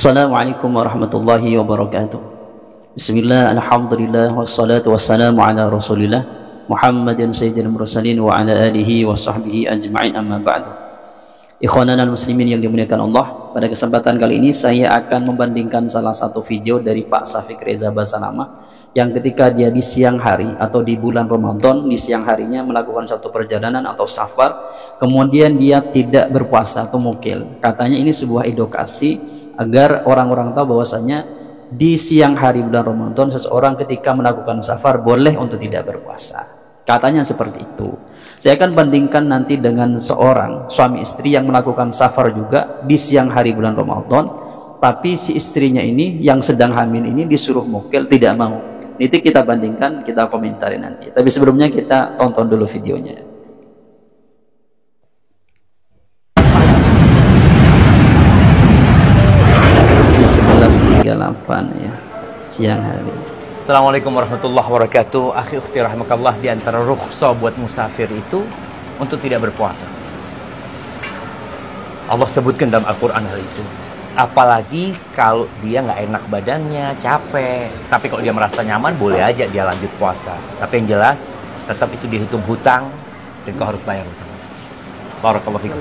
Assalamualaikum warahmatullahi wabarakatuh. Bismillah, alhamdulillah, wassalatu wassalamu ala rasulillah Muhammadin sayyidil mursalin wa ala alihi wa sahbihi ajma'in, amma ba'du. Ikhwanana muslimin yang dimuliakan Allah, pada kesempatan kali ini saya akan membandingkan salah satu video dari Pak Syafiq Reza Basalamah yang ketika dia di siang hari atau di bulan Ramadan, di siang harinya melakukan satu perjalanan atau safar, kemudian dia tidak berpuasa atau mukil. Katanya ini sebuah edukasi agar orang-orang tahu bahwasanya di siang hari bulan Ramadan seseorang ketika melakukan safar boleh untuk tidak berpuasa. Katanya seperti itu. Saya akan bandingkan nanti dengan seorang suami istri yang melakukan safar juga di siang hari bulan Ramadan, tapi si istrinya ini yang sedang hamil ini disuruh mukil, tidak mau. Nanti kita bandingkan, kita komentari nanti. Tapi sebelumnya kita tonton dulu videonya. Di 11.38 ya, siang hari. Assalamualaikum warahmatullahi wabarakatuh. Akhi ukhti rahimakallah, di antara rukhsah buat musafir itu untuk tidak berpuasa. Allah sebutkan dalam Al-Quran hal itu. Apalagi kalau dia nggak enak badannya, capek. Tapi kalau dia merasa nyaman, boleh aja dia lanjut puasa. Tapi yang jelas, tetap itu dihitung hutang dan kau harus bayar hutang. Barakallahu fikum.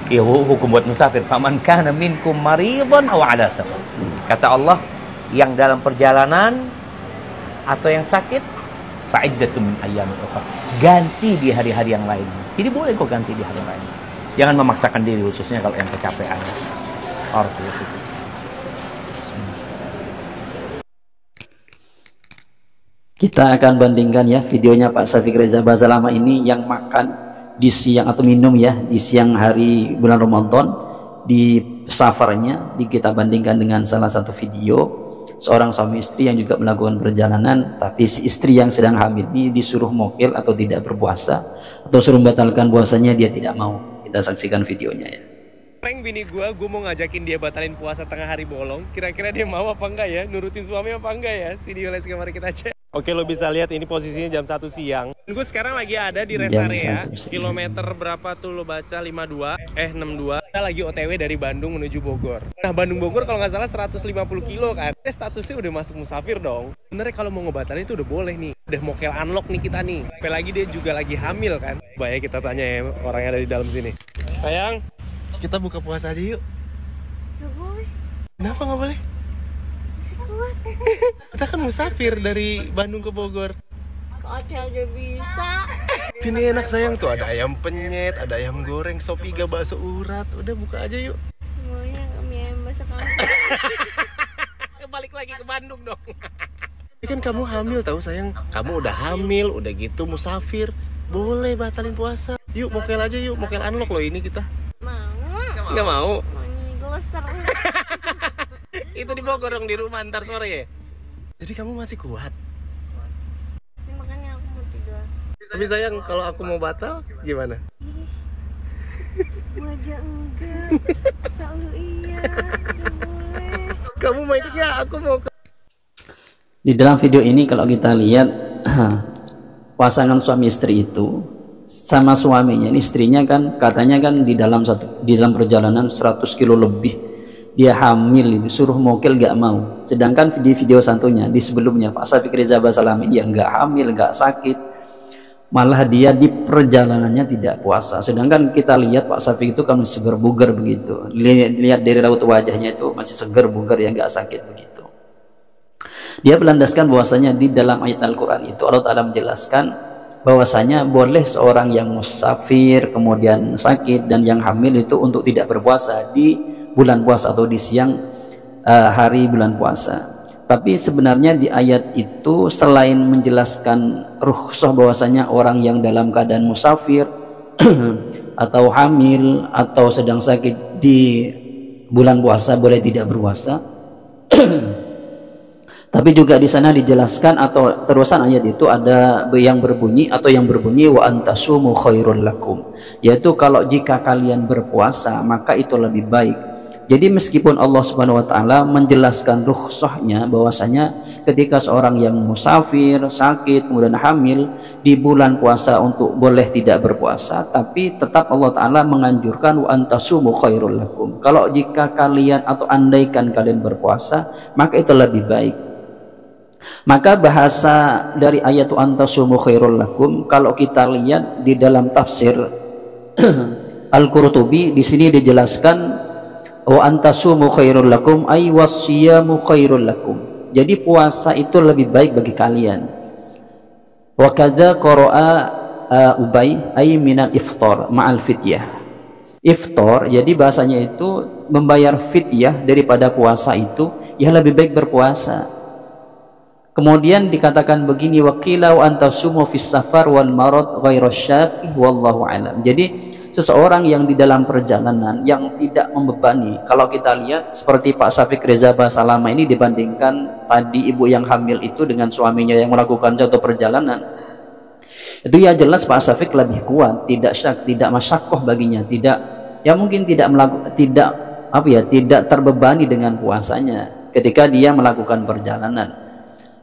Iya, hukum buat musafir. Faman kana minkum maridhan aw ala safar. Kata Allah, yang dalam perjalanan atau yang sakit, fa'iddatun min ayyamin ukhra. Ganti di hari-hari yang lain. Jadi boleh kok ganti di hari yang lain. Jangan memaksakan diri, khususnya kalau yang kecapean. Barakallahu fikum. Kita akan bandingkan ya videonya Pak Syafiq Reza Basalamah ini yang makan di siang atau minum ya di siang hari bulan Ramadan di safarnya. Kita bandingkan dengan salah satu video seorang suami istri yang juga melakukan perjalanan, tapi si istri yang sedang hamil ini disuruh mukil atau tidak berpuasa atau suruh membatalkan puasanya, dia tidak mau. Kita saksikan videonya ya. Prank bini gua mau ngajakin dia batalin puasa tengah hari bolong. Kira-kira dia mau apa enggak ya? Nurutin suami apa enggak ya? Video les mari kita cek. Oke, lo bisa lihat ini posisinya jam 1 siang. Gue sekarang lagi ada di rest area. Kilometer berapa tuh lo baca? 62. Kita lagi OTW dari Bandung menuju Bogor. Nah, Bandung Bogor kalau nggak salah 150 kilo kan. Statusnya udah masuk musafir dong. Sebenarnya kalau mau ngebatalin itu udah boleh nih. Udah mokel unlock nih kita nih. Apalagi dia juga lagi hamil kan. Baik, kita tanya ya orang yang ada di dalam sini. Sayang, kita buka puasa aja yuk. Gak boleh. Kenapa nggak boleh? Masih kuat. Kita kan musafir dari Bandung ke Bogor. Ke Aceh aja bisa. Ini enak sayang, tuh ada ayam penyet, ada ayam goreng, sop iga, bakso urat. Udah buka aja yuk. Maunya mie ayam masak kampung. Balik lagi ke Bandung dong. Ini kan kamu hamil tahu sayang. Kamu udah hamil, udah gitu musafir. Boleh batalin puasa. Yuk mokel aja yuk, mokel unlock loh ini kita. Mau. Nggak mau? Maunya geleser. Itu di Bogor dong, di rumah ntar sore ya. Jadi kamu masih kuat. Ini makanya aku mau tidur. Tapi sayang, kalau aku mau batal gimana? Ih, wajah enggak. Selalu iya. Gak boleh. Kamu mau ikut ya? Aku mau ke... Di dalam video ini kalau kita lihat pasangan suami istri itu sama suaminya, ini istrinya kan katanya kan di dalam perjalanan 100 kilo lebih dia hamil, itu suruh mukil gak mau. Sedangkan di video santunya di sebelumnya Pak Syafiq Reza Basalamah dia nggak hamil, nggak sakit, malah dia di perjalanannya tidak puasa. Sedangkan kita lihat Pak Syafiq itu kan masih segar bugar begitu, lihat dari raut wajahnya itu masih segar bugar ya, nggak sakit begitu. Dia berlandaskan bahwasanya di dalam ayat Al-Quran itu Allah Ta'ala menjelaskan bahwasanya boleh seorang yang musafir kemudian sakit dan yang hamil itu untuk tidak berpuasa di bulan puasa atau di siang hari bulan puasa. Tapi sebenarnya di ayat itu selain menjelaskan rukhsah bahwasanya orang yang dalam keadaan musafir atau hamil atau sedang sakit di bulan puasa boleh tidak berpuasa, tapi juga di sana dijelaskan atau terusan ayat itu ada yang berbunyi wa antasumu khairul lakum, yaitu kalau jika kalian berpuasa maka itu lebih baik. Jadi meskipun Allah Subhanahu wa taala menjelaskan rukhsahnya bahwasanya ketika seorang yang musafir, sakit, kemudian hamil di bulan puasa untuk boleh tidak berpuasa, tapi tetap Allah taala menganjurkan wa antasumu khairul lakum. Kalau jika kalian atau andaikan kalian berpuasa, maka itu lebih baik. Maka bahasa dari ayat wa antasumu khairul lakum kalau kita lihat di dalam tafsir Al-Qurtubi, di sini dijelaskan wa antasumu khairul lakum ay wasiyamu khairul lakum. Jadi puasa itu lebih baik bagi kalian. Wa kadza qara'a Ubay ay minal iftar ma'al fityah. Iftar jadi bahasanya itu membayar fityah daripada puasa itu ya lebih baik berpuasa. Kemudian dikatakan begini, waqila wa antasumu fis safar wal marad ghairu syaqi wallahu alam. Jadi seseorang yang di dalam perjalanan yang tidak membebani, kalau kita lihat seperti Pak Syafiq Reza Basalama ini dibandingkan tadi ibu yang hamil itu dengan suaminya yang melakukan contoh perjalanan, itu ya jelas Pak Syafiq lebih kuat, tidak syak, tidak masyakoh baginya, tidak ya mungkin tidak tidak terbebani dengan puasanya ketika dia melakukan perjalanan.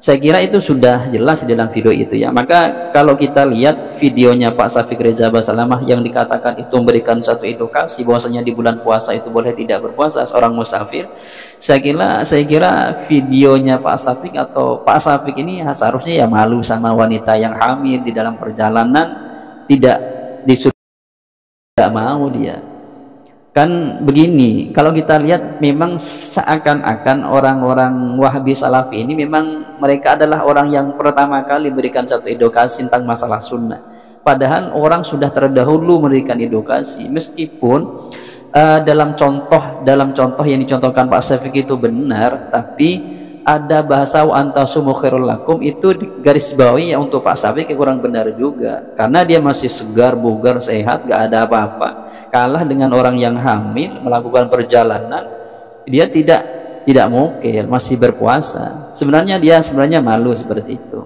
Saya kira itu sudah jelas di dalam video itu ya. Maka kalau kita lihat videonya Pak Syafiq Reza Basalamah yang dikatakan itu memberikan satu edukasi bahwasanya di bulan puasa itu boleh tidak berpuasa seorang musafir, saya kira videonya Pak Syafiq atau Pak Syafiq ini seharusnya ya malu sama wanita yang hamil di dalam perjalanan, tidak disuruh, tidak mau dia. Kan begini, kalau kita lihat memang seakan-akan orang-orang Wahabi Salafi ini memang mereka adalah orang yang pertama kali berikan satu edukasi tentang masalah sunnah, padahal orang sudah terdahulu memberikan edukasi. Meskipun dalam contoh yang dicontohkan Pak Syafiq itu benar, tapi ada bahasa wa antasumu khairul lakum itu garis bawahi ya untuk Pak Syafiq kurang benar juga, karena dia masih segar, bugar, sehat, gak ada apa-apa, kalah dengan orang yang hamil melakukan perjalanan, dia tidak mukil, masih berpuasa. Sebenarnya dia malu seperti itu.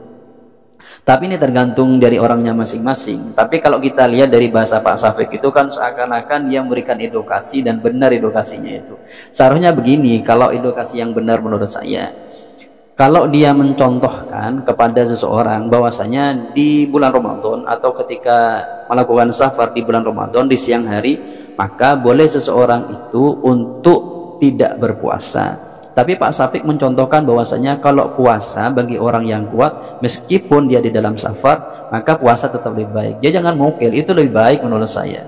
Tapi ini tergantung dari orangnya masing-masing. Tapi kalau kita lihat dari bahasa Pak Syafiq itu kan seakan-akan dia memberikan edukasi dan benar edukasinya itu. Seharusnya begini, kalau edukasi yang benar menurut saya, kalau dia mencontohkan kepada seseorang bahwasanya di bulan Ramadan atau ketika melakukan safar di bulan Ramadan di siang hari, maka boleh seseorang itu untuk tidak berpuasa. Tapi Pak Syafiq mencontohkan bahwasanya kalau puasa bagi orang yang kuat meskipun dia di dalam safar, maka puasa tetap lebih baik. Dia jangan mukil, itu lebih baik menurut saya.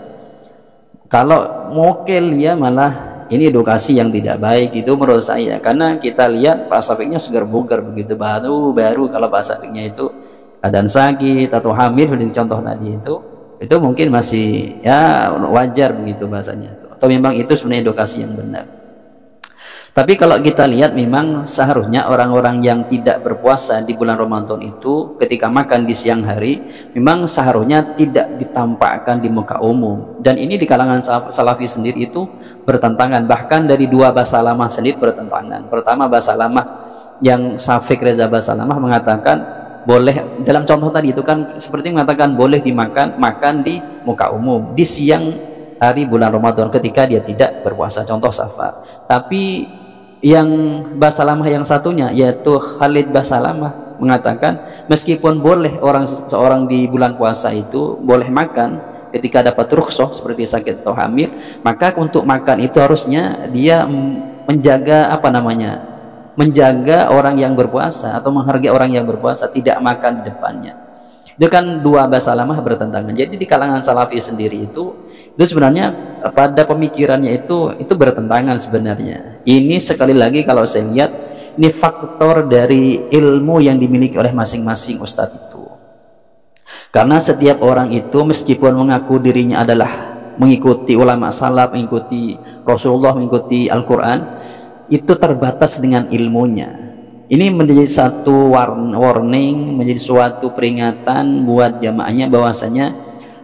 Kalau mukil ya malah ini edukasi yang tidak baik itu menurut saya, karena kita lihat Pak Syafiqnya segar bugar begitu, baru kalau Pak Syafiqnya itu keadaan sakit atau hamil seperti contoh tadi itu mungkin masih ya wajar begitu bahasanya, atau memang itu sebenarnya edukasi yang benar. Tapi kalau kita lihat memang seharusnya orang-orang yang tidak berpuasa di bulan Ramadan itu ketika makan di siang hari memang seharusnya tidak ditampakkan di muka umum, dan ini di kalangan Salafi sendiri itu bertentangan, bahkan dari dua Basalamah sendiri bertentangan. Pertama Basalamah yang Syafiq Reza Basalamah mengatakan boleh, dalam contoh tadi itu kan seperti mengatakan boleh makan di muka umum di siang hari bulan Ramadan ketika dia tidak berpuasa, contoh safar. Tapi yang Basalamah yang satunya yaitu Khalid Basalamah mengatakan meskipun boleh seorang di bulan puasa itu boleh makan ketika dapat rukhsah seperti sakit atau hamil, maka untuk makan itu harusnya dia menjaga menjaga orang yang berpuasa atau menghargai orang yang berpuasa, tidak makan di depannya. Itu kan dua Basalamah bertentangan. Jadi di kalangan Salafi sendiri itu sebenarnya pada pemikirannya itu bertentangan sebenarnya. Ini sekali lagi kalau saya lihat ini faktor dari ilmu yang dimiliki oleh masing-masing ustadz itu. Karena setiap orang itu meskipun mengaku dirinya adalah mengikuti ulama salaf, mengikuti Rasulullah, mengikuti Al-Quran, itu terbatas dengan ilmunya. Ini menjadi satu warning, menjadi suatu peringatan buat jamaahnya bahwasanya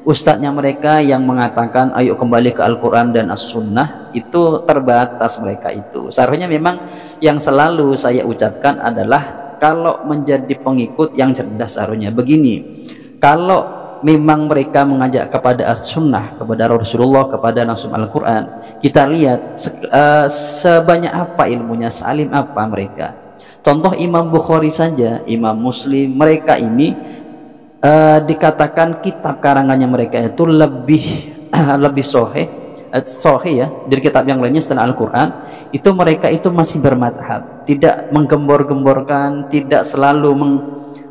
ustadznya mereka yang mengatakan ayo kembali ke Al-Quran dan As-Sunnah itu terbatas mereka itu. Seharusnya memang yang selalu saya ucapkan adalah kalau menjadi pengikut yang cerdas seharusnya begini, kalau memang mereka mengajak kepada as-sunnah, kepada Rasulullah, kepada langsung Al-Quran, kita lihat sebanyak apa ilmunya, sealim apa mereka. Contoh Imam Bukhari saja, Imam Muslim, mereka ini dikatakan kitab karangannya mereka itu lebih sahih ya dari kitab yang lainnya setelah Al-Quran. Itu mereka itu masih bermadhab, tidak menggembor-gemborkan, tidak selalu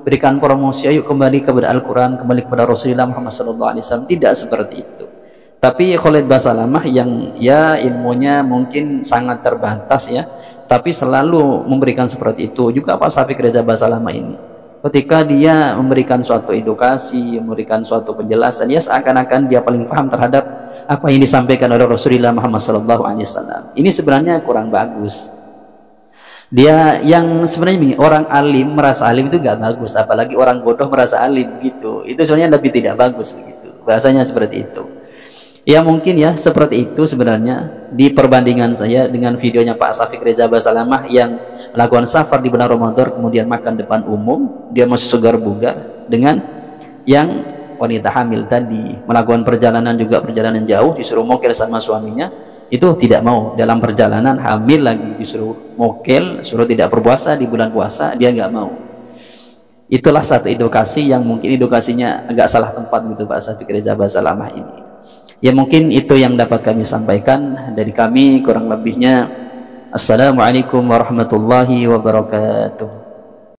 berikan promosi ayo kembali kepada Al-Quran, kembali kepada Rasulullah Muhammad SAW, tidak seperti itu. Tapi Khalid Basalamah yang ya ilmunya mungkin sangat terbatas ya, tapi selalu memberikan seperti itu. Juga Pak Syafiq Reza Basalamah ini, ketika dia memberikan suatu edukasi, memberikan suatu penjelasan, ya seakan-akan dia paling paham terhadap apa yang disampaikan oleh Rasulullah Muhammad SAW. Ini sebenarnya kurang bagus. Dia yang sebenarnya orang alim merasa alim itu gak bagus, apalagi orang bodoh merasa alim gitu. Itu sebenarnya lebih tidak bagus begitu. Bahasanya seperti itu. Ya mungkin ya seperti itu sebenarnya di perbandingan saya dengan videonya Pak Syafiq Reza Basalamah yang melakukan safar di bulan Ramadan kemudian makan depan umum, dia masih segar bugar, dengan yang wanita hamil tadi melakukan perjalanan juga perjalanan jauh disuruh mokel sama suaminya. Itu tidak mau, dalam perjalanan hamil lagi disuruh mokel, suruh tidak berpuasa di bulan puasa, dia nggak mau. Itulah satu edukasi yang mungkin edukasinya agak salah tempat gitu Pak Syafiq Reza Basalamah ini. Ya mungkin itu yang dapat kami sampaikan dari kami, kurang lebihnya Assalamualaikum warahmatullahi wabarakatuh.